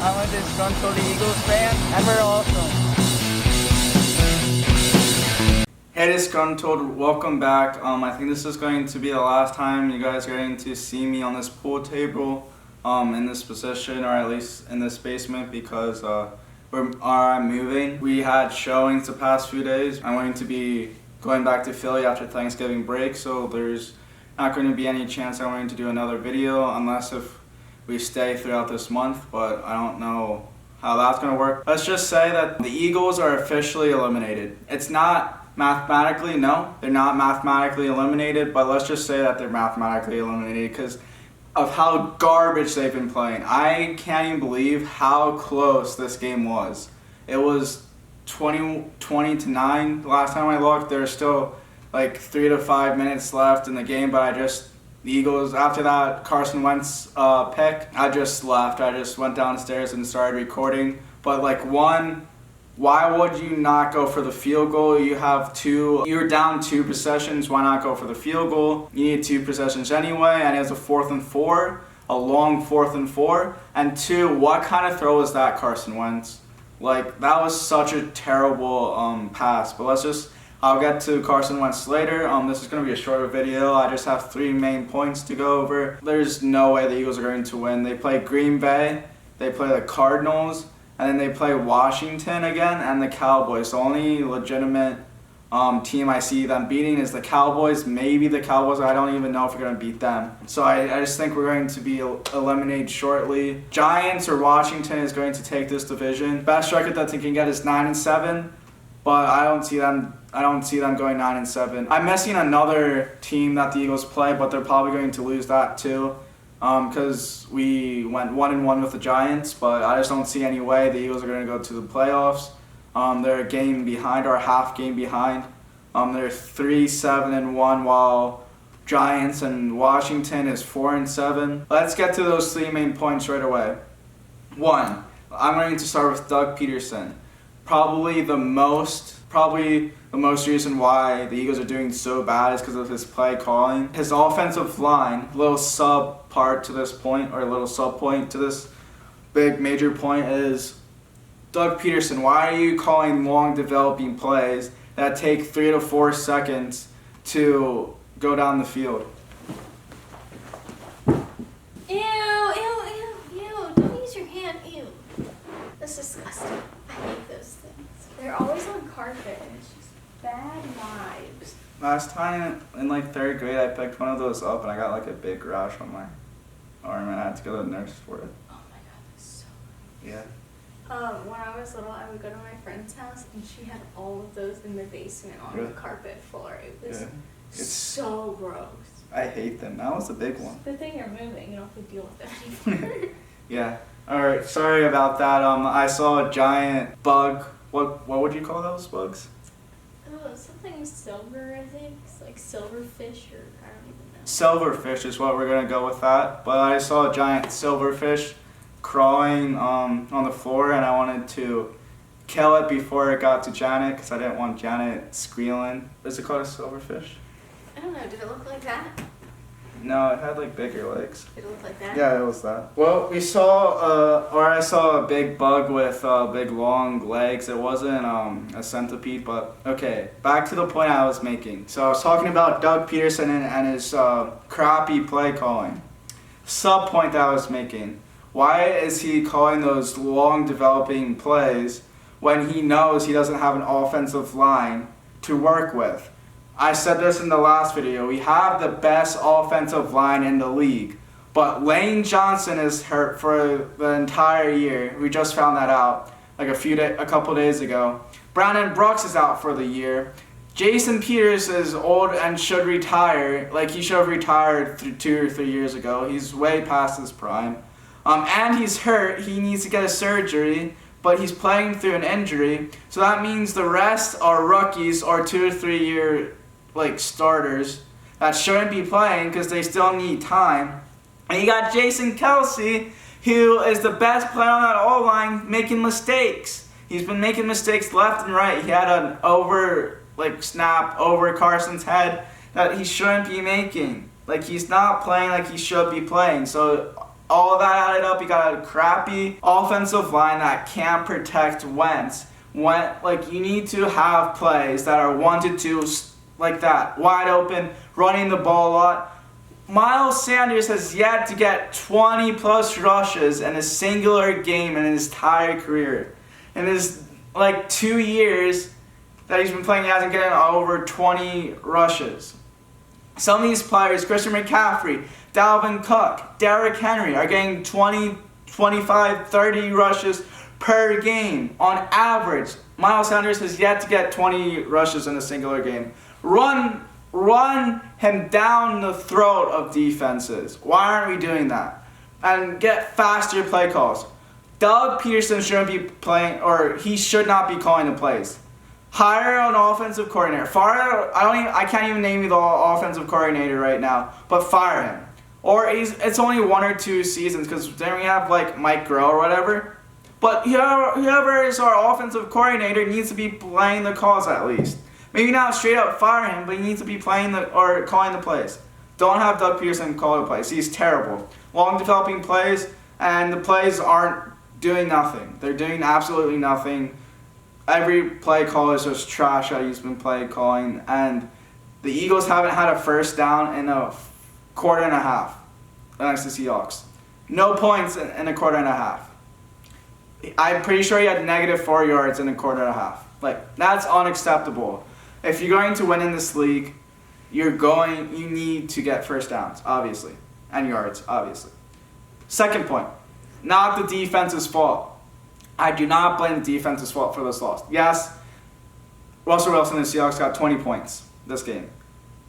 I'm a Disgruntled Eagles fan, and we're awesome. Hey Disgruntled, welcome back. I think this is going to be the last time you guys are going to see me on this pool table in this position, or at least in this basement, because I'm moving. We had showings the past few days. I'm going to be going back to Philly after Thanksgiving break, so there's not going to be any chance I'm going to do another video unless if we stay throughout this month, but I don't know how that's going to work. Let's just say that the Eagles are officially eliminated. It's not mathematically, no, they're not mathematically eliminated, but let's just say that they're mathematically eliminated because of how garbage they've been playing. I can't even believe how close this game was. It was 20 to 9 the last time I looked. There's still like 3 to 5 minutes left in the game, but the Eagles, after that Carson Wentz pick, I just left. I just went downstairs and started recording. But why would you not go for the field goal? You're down 2 possessions, why not go for the field goal? You need 2 possessions anyway, and it was a 4th and 4, a long 4th and 4. And 2, what kind of throw was that, Carson Wentz? Like, that was such a terrible pass. But I'll get to Carson Wentz later. This is going to be a shorter video. I just have 3 main points to go over. There's no way the Eagles are going to win. They play Green Bay, they play the Cardinals, and then they play Washington again and the Cowboys. The only legitimate team I see them beating is the Cowboys. Maybe the Cowboys. I don't even know if we're going to beat them. So I just think we're going to be eliminated shortly. Giants or Washington is going to take this division. Best record that they can get is 9-7, but I don't see them going 9-7. I'm missing another team that the Eagles play, but they're probably going to lose that too. Because we went 1-1 with the Giants, but I just don't see any way the Eagles are going to go to the playoffs. They're a game behind, or a half game behind. They're 3-7-1, while Giants and Washington is 4-7. Let's get to those 3 main points right away. 1, I'm going to start with Doug Peterson. Probably the most reason why the Eagles are doing so bad is because of his play calling. His offensive line, little sub part to this point, or a little sub point to this big major point, is Doug Peterson, why are you calling long developing plays that take 3 to 4 seconds to go down the field? Ew, don't use your hand, ew. That's disgusting. I hate those things. They're always on carpet and it's just bad vibes. Last time in like 3rd grade, I picked one of those up and I got like a big rash on my arm and I had to go to the nurse for it. Oh my god, that's so Yeah. When I was little, I would go to my friend's house and she had all of those in the basement on the carpet floor. It was so gross. I hate them. That was a big one. Good thing you're moving. You don't have to deal with them anymore. Yeah. Alright, sorry about that. I saw a giant bug. What would you call those bugs? Oh, something silver, I think. It's like silverfish, or I don't even know. Silverfish is what we're going to go with that. But I saw a giant silverfish crawling on the floor, and I wanted to kill it before it got to Janet because I didn't want Janet squealing. Is it called a silverfish? I don't know. Did it look like that? No, it had like bigger legs. Did it look like that? Yeah, it was that. Well, I saw a big bug with big long legs. It wasn't a centipede, but okay. Back to the point I was making. So I was talking about Doug Peterson and his crappy play calling. Sub point that I was making. Why is he calling those long developing plays when he knows he doesn't have an offensive line to work with? I said this in the last video. We have the best offensive line in the league, but Lane Johnson is hurt for the entire year. We just found that out like a couple days ago. Brandon Brooks is out for the year. Jason Peters is old and should retire. Like, he should have retired 2 or 3 years ago. He's way past his prime. And he's hurt. He needs to get a surgery, but he's playing through an injury. So that means the rest are rookies or 2 or 3 year starters that shouldn't be playing because they still need time. And you got Jason Kelsey, who is the best player on that O-line, making mistakes. He's been making mistakes left and right. He had an snap over Carson's head that he shouldn't be making. He's not playing like he should be playing. So all of that added up, you got a crappy offensive line that can't protect Wentz. You need to have plays that are 1-2 like that, wide open, running the ball a lot. Miles Sanders has yet to get 20 plus rushes in a singular game in his entire career. In his 2 years that he's been playing, he hasn't gotten over 20 rushes. Some of these players, Christian McCaffrey, Dalvin Cook, Derrick Henry, are getting 20, 25, 30 rushes per game on average. Miles Sanders has yet to get 20 rushes in a singular game. Run him down the throat of defenses. Why aren't we doing that? And get faster play calls. Doug Peterson shouldn't be playing, or he should not be calling the plays. Hire an offensive coordinator. I can't even name you the offensive coordinator right now, but fire him. Or it's only 1 or 2 seasons, because then we have Mike Groh or whatever. But whoever is our offensive coordinator needs to be playing the calls at least. Maybe not straight up fire him, but he needs to be calling the plays. Don't have Doug Peterson call the plays. He's terrible. Long developing plays, and the plays aren't doing nothing. They're doing absolutely nothing. Every play call is just trash that he's been play calling, and the Eagles haven't had a first down in a quarter and a half against the Seahawks. No points in a quarter and a half. I'm pretty sure he had -4 yards in a quarter and a half. That's unacceptable. If you're going to win in this league, you need to get first downs, obviously, and yards, obviously. Second point, not the defense's fault. I do not blame the defense's fault for this loss. Yes, Russell Wilson and the Seahawks got 20 points this game.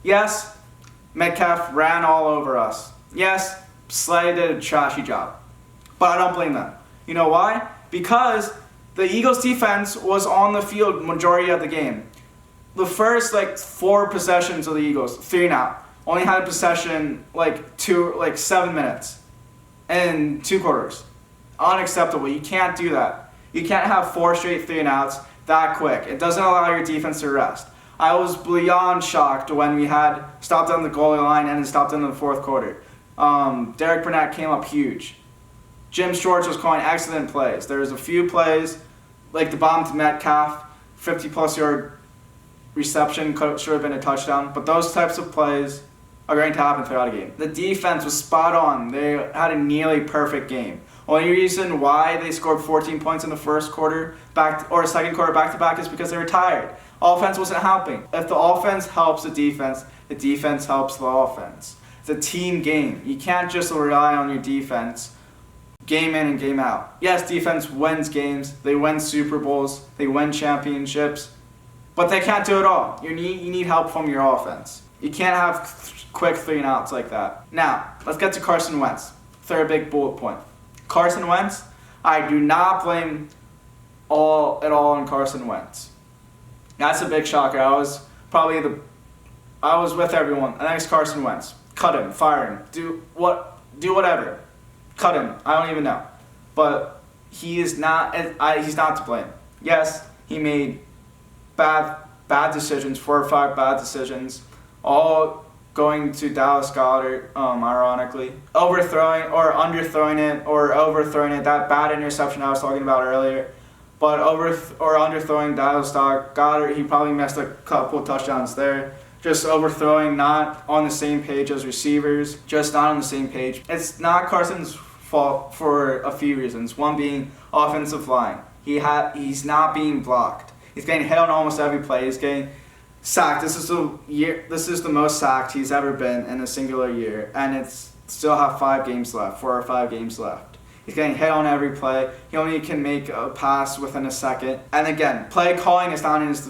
Yes, Metcalf ran all over us. Yes, Slay did a trashy job. But I don't blame them. You know why? Because the Eagles defense was on the field majority of the game. The first 4 possessions of the Eagles, 3 and out, only had a possession 7 minutes and 2 quarters. Unacceptable. You can't do that. You can't have 4 straight 3 and outs that quick. It doesn't allow your defense to rest. I was beyond shocked when we had stopped on the goal line and then stopped in the 4th quarter. Derek Burnett came up huge. Jim Schwartz was calling excellent plays. There was a few plays, like the bomb to Metcalf, 50-plus yard reception should have been a touchdown, but those types of plays are going to happen throughout a game. The defense was spot on. They had a nearly perfect game. Only reason why they scored 14 points in the first quarter second quarter back-to-back is because they were tired. Offense wasn't helping. If the offense helps the defense helps the offense. It's a team game. You can't just rely on your defense game in and game out. Yes, defense wins games. They win Super Bowls. They win championships. But they can't do it all. You need help from your offense. You can't have quick 3 and outs like that. Now, let's get to Carson Wentz. Third big bullet point. Carson Wentz, I do not blame at all on Carson Wentz. That's a big shocker. I was with everyone. The next Carson Wentz. Cut him, fire him, do whatever. Cut him. I don't even know. But he's not to blame. Yes, he made bad decisions, 4 or 5 bad decisions, all going to Dallas Goedert, ironically. Overthrowing or underthrowing it, or overthrowing it, that bad interception I was talking about earlier. But underthrowing Dallas Goedert, he probably missed a couple touchdowns there. Just overthrowing, not on the same page as receivers, just not on the same page. It's not Carson's fault for a few reasons. One being offensive line. He's not being blocked. He's getting hit on almost every play. He's getting sacked. This is the most sacked he's ever been in a singular year, and it's still have 5 games left, 4 or 5 games left. He's getting hit on every play. He only can make a pass within a second. And again, play calling is not in his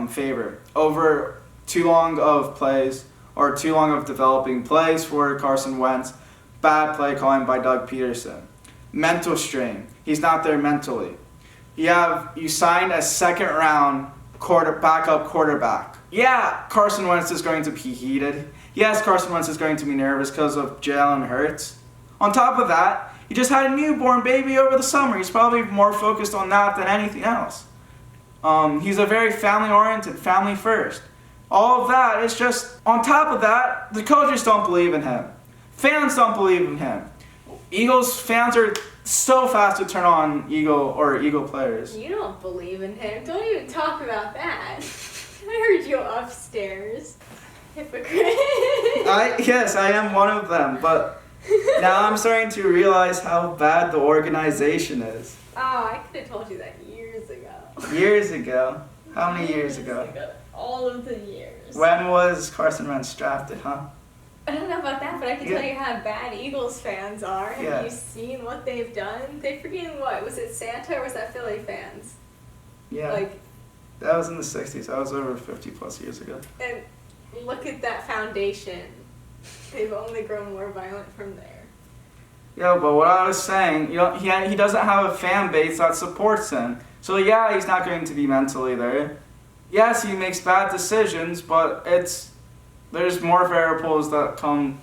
favor. Over too long of plays, or too long of developing plays for Carson Wentz. Bad play calling by Doug Peterson. Mental strain. He's not there mentally. You signed a 2nd round backup quarterback. Yeah, Carson Wentz is going to be heated. Yes, Carson Wentz is going to be nervous because of Jalen Hurts. On top of that, he just had a newborn baby over the summer. He's probably more focused on that than anything else. He's a very family-oriented, family first. All of that is just, on top of that, the coaches don't believe in him. Fans don't believe in him. Eagles fans are so fast to turn on Eagle players. You don't believe in him. Don't even talk about that. I heard you upstairs. Hypocrite. Yes, I am one of them, but now I'm starting to realize how bad the organization is. Oh, I could have told you that years ago. Years ago? How many years ago? All of the years. When was Carson Wentz drafted, huh? I don't know about that, but I can tell you how bad Eagles fans are. Have you seen what they've done? They freaking what? Was it Santa or was that Philly fans? Yeah. Like, that was in the 60s. That was over 50 plus years ago. and look at that foundation. They've only grown more violent from there. Yeah, but what I was saying, he doesn't have a fan base that supports him. So yeah, he's not going to be mentally there. Yes, he makes bad decisions, but there's more variables that come.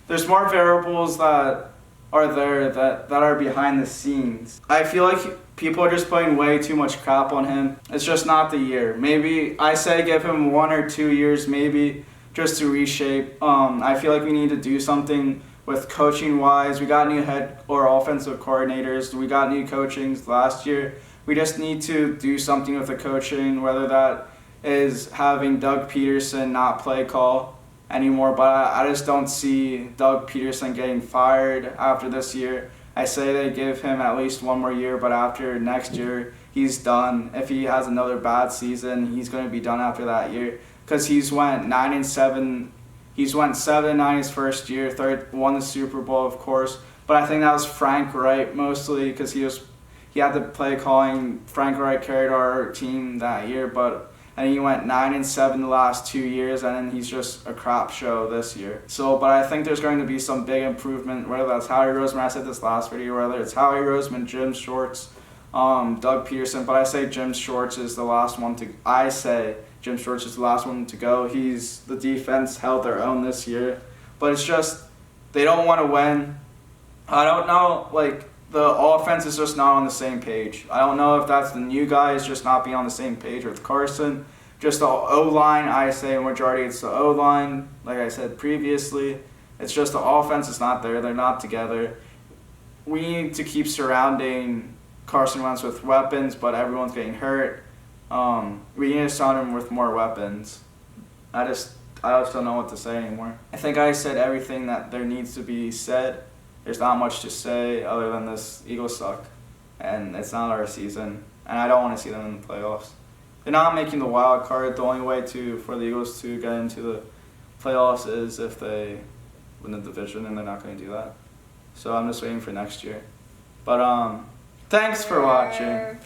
There's more variables that are there that are behind the scenes. I feel like people are just putting way too much crap on him. It's just not the year. Maybe I say give him 1 or 2 years, maybe just to reshape. I feel like we need to do something with coaching wise. We got new head or offensive coordinators. We got new coachings last year. We just need to do something with the coaching, whether that is having Doug Peterson not play call anymore, but I just don't see Doug Peterson getting fired after this year. I say they give him at least 1 more year, but after next year, he's done. If he has another bad season, he's going to be done after that year, because he's went 9-7. He's went 7-9 his first year, won the Super Bowl, of course, but I think that was Frank Wright mostly, because he had the play calling. Frank Wright carried our team that year, and he went 9-7 the last 2 years, and then he's just a crap show this year. So, but I think there's going to be some big improvement, whether that's Howie Roseman, I said this last video, whether it's Howie Roseman, Jim Schwartz, Doug Peterson, but I say Jim Schwartz is the last one to go. The defense held their own this year, but it's just, they don't want to win. I don't know, the offense is just not on the same page. I don't know if that's the new guys just not being on the same page with Carson. Just the O-line, I say majority it's the O-line. Like I said previously, it's just the offense is not there. They're not together. We need to keep surrounding Carson Wentz with weapons, but everyone's getting hurt. We need to surround him with more weapons. I just don't know what to say anymore. I think I said everything that there needs to be said. There's not much to say other than this Eagles suck, and it's not our season, and I don't want to see them in the playoffs. They're not making the wild card. The only way for the Eagles to get into the playoffs is if they win the division, and they're not going to do that. So I'm just waiting for next year. But thanks for watching.